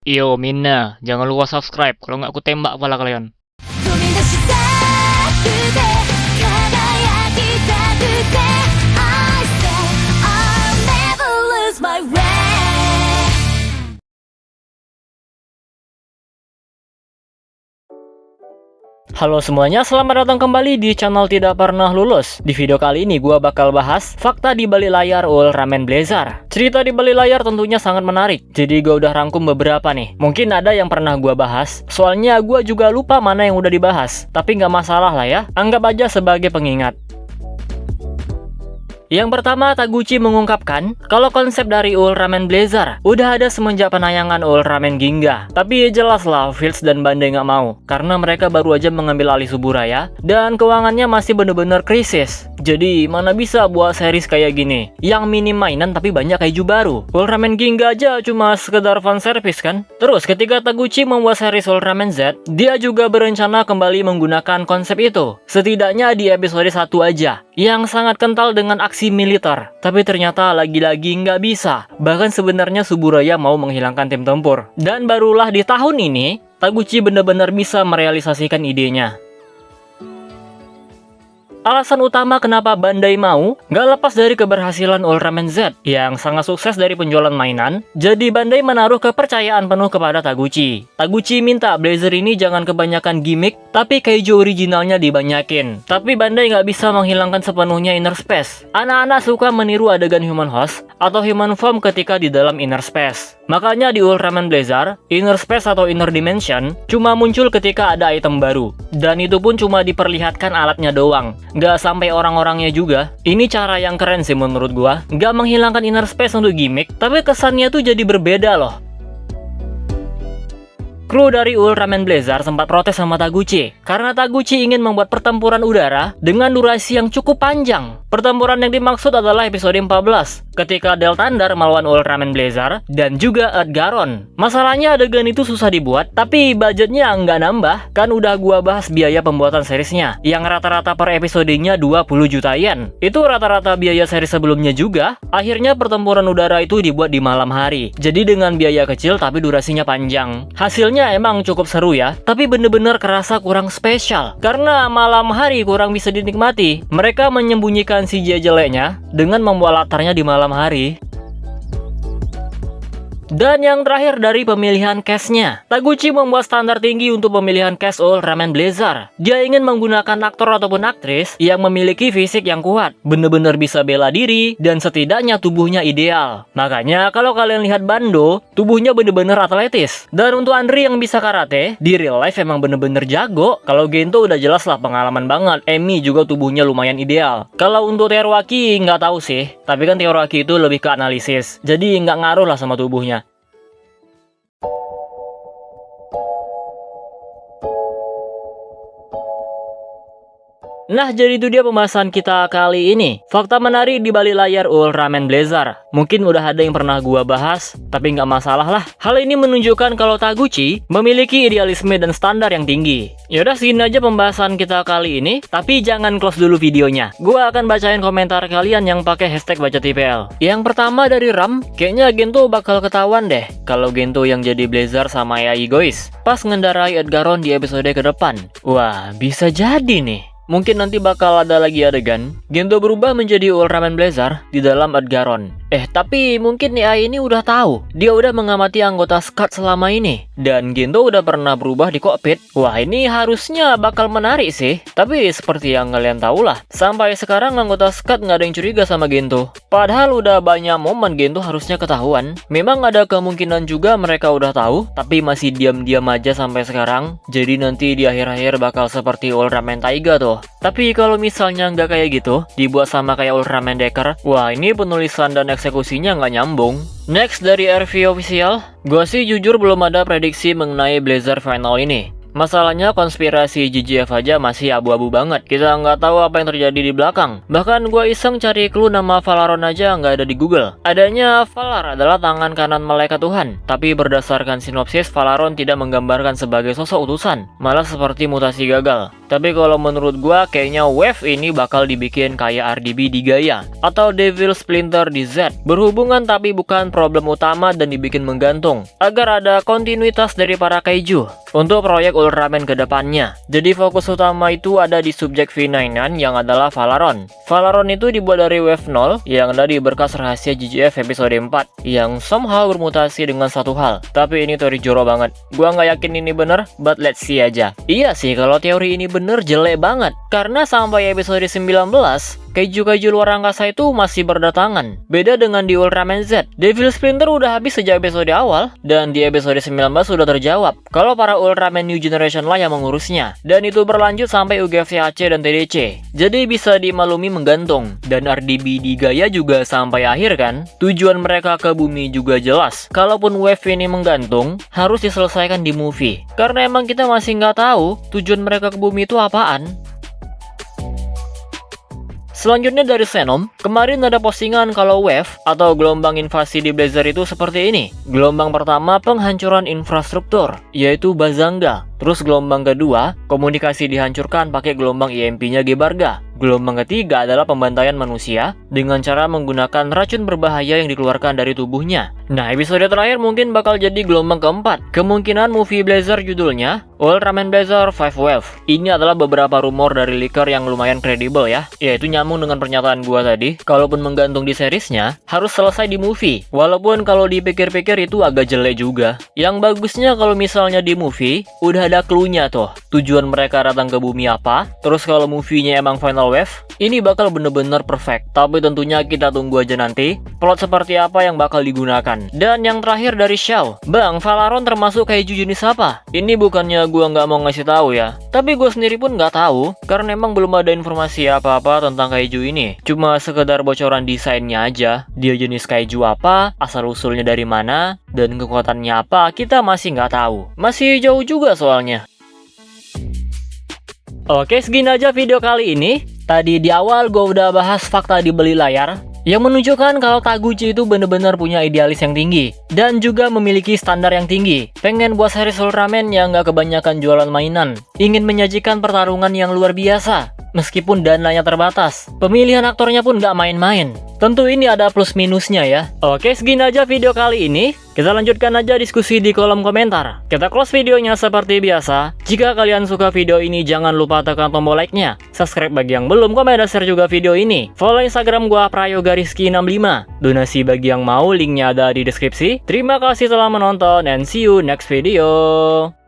Yo Mina, jangan lupa subscribe, kalau nggak aku tembak kepala kalian. 飛び出したくて輝きたくて I say I'll never lose my way. Halo semuanya, selamat datang kembali di channel Tidak Pernah Lulus. Di video kali ini gua bakal bahas fakta di balik layar Ultraman Blazar. Cerita di balik layar tentunya sangat menarik, jadi gua udah rangkum beberapa nih. Mungkin ada yang pernah gua bahas, soalnya gua juga lupa mana yang udah dibahas. Tapi nggak masalah lah ya, anggap aja sebagai pengingat. Yang pertama, Taguchi mengungkapkan kalau konsep dari Ultraman Blazar udah ada semenjak penayangan Ultraman Ginga. Tapi jelas lah, Fields dan Bandai nggak mau, karena mereka baru aja mengambil alih Suburaya dan keuangannya masih bener-bener krisis. Jadi mana bisa buat series kayak gini yang minim mainan tapi banyak kaiju baru. Ultraman Ginga aja cuma sekedar fanservice kan. Terus ketika Taguchi membuat series Ultraman Z, dia juga berencana kembali menggunakan konsep itu, setidaknya di episode 1 aja, yang sangat kental dengan aksi militer. Tapi ternyata lagi-lagi nggak bisa. Bahkan sebenarnya Suburaya mau menghilangkan tim tempur. Dan barulah di tahun ini Taguchi benar-benar bisa merealisasikan idenya. Alasan utama kenapa Bandai mau nggak lepas dari keberhasilan Ultraman Z yang sangat sukses dari penjualan mainan. Jadi Bandai menaruh kepercayaan penuh kepada Taguchi. Taguchi minta Blazar ini jangan kebanyakan gimmick, tapi kaiju originalnya dibanyakin. Tapi Bandai nggak bisa menghilangkan sepenuhnya inner space. Anak-anak suka meniru adegan human host atau human form ketika di dalam inner space. Makanya di Ultraman Blazar, inner space atau inner dimension cuma muncul ketika ada item baru. Dan itu pun cuma diperlihatkan alatnya doang, nggak sampai orang-orangnya juga. Ini cara yang keren sih menurut gua. Nggak menghilangkan inner space untuk gimmick, tapi kesannya tuh jadi berbeda loh. Kru dari Ultraman Blazar sempat protes sama Taguchi karena Taguchi ingin membuat pertempuran udara dengan durasi yang cukup panjang. Pertempuran yang dimaksud adalah episode 14 ketika Del Thunder melawan Ultraman Blazar dan juga Edgaron. Masalahnya adegan itu susah dibuat, tapi budgetnya nggak nambah. Kan udah gua bahas biaya pembuatan seriesnya yang rata-rata per episodenya 20 juta yen. Itu rata-rata biaya seri sebelumnya juga. Akhirnya pertempuran udara itu dibuat di malam hari, jadi dengan biaya kecil tapi durasinya panjang. Hasilnya emang cukup seru ya, tapi bener-bener kerasa kurang spesial karena malam hari kurang bisa dinikmati. Mereka menyembunyikan CGI jeleknya dengan membuat latarnya di malam hari. Dan yang terakhir dari pemilihan cast-nya, Taguchi membuat standar tinggi untuk pemilihan cast Ultraman Blazar. Dia ingin menggunakan aktor ataupun aktris yang memiliki fisik yang kuat, bener-bener bisa bela diri, dan setidaknya tubuhnya ideal. Makanya kalau kalian lihat Bando, tubuhnya bener-bener atletis. Dan untuk Andri yang bisa karate, di real life emang bener-bener jago. Kalau Gento udah jelas lah pengalaman banget. Emi juga tubuhnya lumayan ideal. Kalau untuk Teruaki nggak tahu sih, tapi kan Teruaki itu lebih ke analisis, jadi nggak ngaruh lah sama tubuhnya. Nah, jadi itu dia pembahasan kita kali ini. Fakta menarik di balik layar Ultraman Blazar. Mungkin udah ada yang pernah gua bahas, tapi nggak masalah lah. Hal ini menunjukkan kalau Taguchi memiliki idealisme dan standar yang tinggi. Yaudah, segini aja pembahasan kita kali ini. Tapi jangan close dulu videonya. Gua akan bacain komentar kalian yang pakai hashtag #BacaTPL. Yang pertama dari Ram, kayaknya Gento bakal ketahuan deh kalau Gento yang jadi Blazar sama AI Gois pas ngendarai Edgaron di episode ke depan. Wah, bisa jadi nih. Mungkin nanti bakal ada lagi adegan Gento berubah menjadi Ultraman Blazar di dalam Edgaron. Tapi mungkin AI ini udah tahu. Dia udah mengamati anggota SCUT selama ini. Dan Gento udah pernah berubah di kokpit. Wah, ini harusnya bakal menarik sih. Tapi seperti yang kalian tahu lah, sampai sekarang anggota SCUT nggak ada yang curiga sama Gento. Padahal udah banyak momen Gento harusnya ketahuan. Memang ada kemungkinan juga mereka udah tahu, tapi masih diam-diam aja sampai sekarang. Jadi nanti di akhir-akhir bakal seperti Ultraman Taiga tuh. Tapi kalau misalnya nggak kayak gitu, dibuat sama kayak Ultraman Decker, wah ini penulisan dan eksekusinya nggak nyambung. Next dari RV Official, gua sih jujur belum ada prediksi mengenai Blazar final ini. Masalahnya konspirasi GGF aja masih abu-abu banget. Kita nggak tahu apa yang terjadi di belakang. Bahkan gue iseng cari clue nama Valaron aja nggak ada di Google. Adanya Valar adalah tangan kanan malaikat Tuhan. Tapi berdasarkan sinopsis, Valaron tidak menggambarkan sebagai sosok utusan, malah seperti mutasi gagal. Tapi kalau menurut gua kayaknya Wave ini bakal dibikin kayak RDB di Gaia atau Devil Splinter di Z. Berhubungan tapi bukan problem utama dan dibikin menggantung agar ada kontinuitas dari para kaiju untuk proyek Ultraman ke depannya. Jadi fokus utama itu ada di subjek V9 yang adalah Valaron. Valaron itu dibuat dari Wave 0 yang ada di berkas rahasia GGF episode 4 yang somehow bermutasi dengan satu hal. Tapi ini teori jorok banget. Gua nggak yakin ini bener, but let's see aja. Iya sih, kalau teori ini bener jelek banget. Karena sampai episode 19, kaiju-kaiju luar angkasa itu masih berdatangan. Beda dengan di Ultraman Z. Devil Splinter udah habis sejak episode awal, dan di episode 19 sudah terjawab kalau para Ultraman New Generation lah yang mengurusnya. Dan itu berlanjut sampai UGF AC dan TDC. Jadi bisa dimaklumi menggantung. Dan RDB di Gaia juga sampai akhir kan. Tujuan mereka ke bumi juga jelas. Kalaupun Wave ini menggantung, harus diselesaikan di movie. Karena emang kita masih nggak tahu tujuan mereka ke bumi itu apaan. Selanjutnya dari Xenom, kemarin ada postingan kalau wave atau gelombang invasi di Blazer itu seperti ini. Gelombang pertama penghancuran infrastruktur, yaitu Bazanga. Terus gelombang kedua, komunikasi dihancurkan pakai gelombang EMP-nya Gebarga. Gelombang ketiga adalah pembantaian manusia dengan cara menggunakan racun berbahaya yang dikeluarkan dari tubuhnya. Nah, episode terakhir mungkin bakal jadi gelombang keempat. Kemungkinan movie Blazer judulnya Ultraman Blazer 5 Wave. Ini adalah beberapa rumor dari leaker yang lumayan kredibel ya. Yaitu nyambung dengan pernyataan gua tadi. Kalaupun menggantung di seriesnya, harus selesai di movie. Walaupun kalau dipikir-pikir itu agak jelek juga. Yang bagusnya kalau misalnya di movie, udah ada clue-nya tuh. Tujuan mereka datang ke bumi apa. Terus kalau movie-nya emang final wave, ini bakal bener-bener perfect. Tapi tentunya kita tunggu aja nanti plot seperti apa yang bakal digunakan. Dan yang terakhir dari Xiao, Bang, Valaron termasuk kaiju jenis apa? Ini bukannya gua nggak mau ngasih tahu ya, tapi gua sendiri pun nggak tahu karena emang belum ada informasi apa-apa tentang kaiju ini. Cuma sekedar bocoran desainnya aja. Dia jenis kaiju apa, asal usulnya dari mana, dan kekuatannya apa kita masih nggak tahu. Masih jauh juga soalnya. Oke, segini aja video kali ini. Tadi di awal gue udah bahas fakta di balik layar yang menunjukkan kalau Taguchi itu bener-bener punya idealis yang tinggi dan juga memiliki standar yang tinggi. Pengen buat series Ultraman yang gak kebanyakan jualan mainan, ingin menyajikan pertarungan yang luar biasa meskipun dananya terbatas. Pemilihan aktornya pun gak main-main. Tentu ini ada plus minusnya ya. Oke, segini aja video kali ini. Kita lanjutkan aja diskusi di kolom komentar. Kita close videonya seperti biasa. Jika kalian suka video ini, jangan lupa tekan tombol like-nya. Subscribe bagi yang belum, komen dan share juga video ini. Follow Instagram gua Prayoga_Rizky65. Donasi bagi yang mau, linknya ada di deskripsi. Terima kasih telah menonton and see you next video.